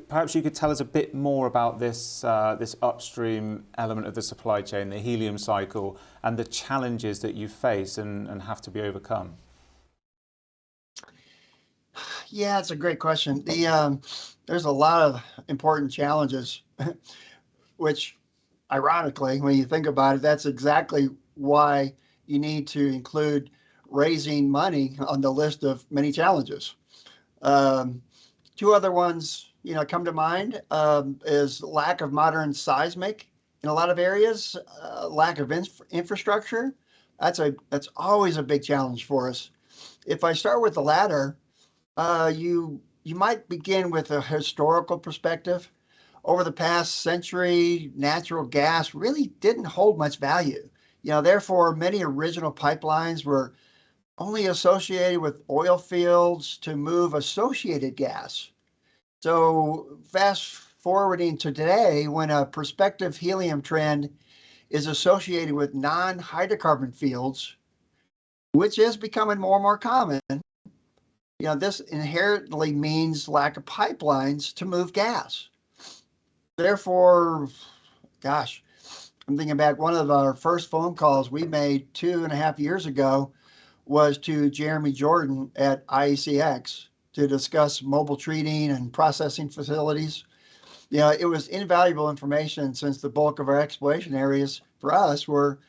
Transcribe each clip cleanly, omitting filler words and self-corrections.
perhaps you could tell us a bit more about this upstream element of the supply chain, the helium cycle, and the challenges that you face and have to be overcome. Yeah, it's a great question. There's a lot of important challenges, which ironically, when you think about it, that's exactly why you need to include raising money on the list of many challenges. Um, Two other ones, come to mind is lack of modern seismic in a lot of areas, lack of infrastructure. That's always a big challenge for us. If I start with the latter, you might begin with a historical perspective. Over the past century, natural gas really didn't hold much value. Therefore, many original pipelines were only associated with oil fields to move associated gas. So, fast forwarding to today, when a prospective helium trend is associated with non hydrocarbon fields, which is becoming more and more common, this inherently means lack of pipelines to move gas. Therefore, gosh, I'm thinking back, one of our first phone calls we made 2.5 years ago was to Jeremy Jordan at IECX to discuss mobile treating and processing facilities. It was invaluable information since the bulk of our exploration areas for us were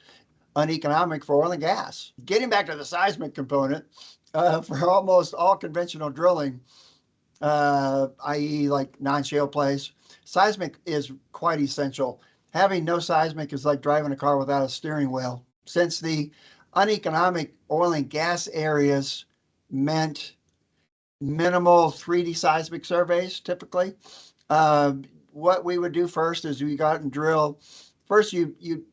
uneconomic for oil and gas. Getting back to the seismic component, for almost all conventional drilling, i.e., like non-shale plays, seismic is quite essential. Having no seismic is like driving a car without a steering wheel. Since the uneconomic oil and gas areas meant minimal 3D seismic surveys typically, uh, what we would do first is we go out and drill. First, you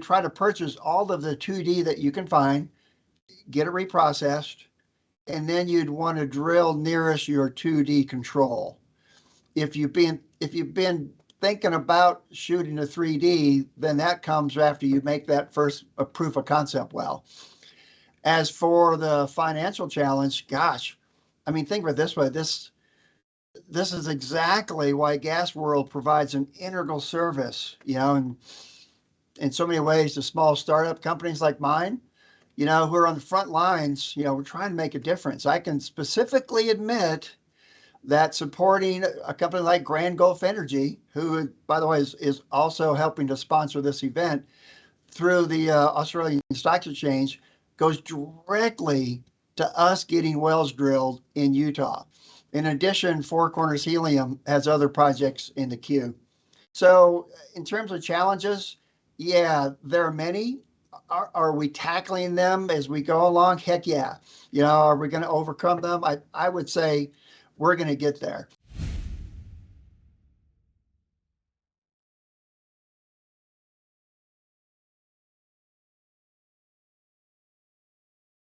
try to purchase all of the 2D that you can find, get it reprocessed, and then you'd want to drill nearest your 2D control. If you've been thinking about shooting a 3D, then that comes after you make that first proof of concept well. As for the financial challenge, gosh, I mean, think of it this way. This is exactly why gasworld provides an integral service, and in so many ways to small startup companies like mine, who are on the front lines. We're trying to make a difference. I can specifically admit that supporting a company like Grand Gulf Energy, who, by the way, is also helping to sponsor this event through the Australian Stock Exchange, goes directly to us getting wells drilled in Utah. In addition, Four Corners Helium has other projects in the queue. So, in terms of challenges, yeah, there are many. Are we tackling them as we go along? Heck yeah. Are we going to overcome them? I would say we're going to get there.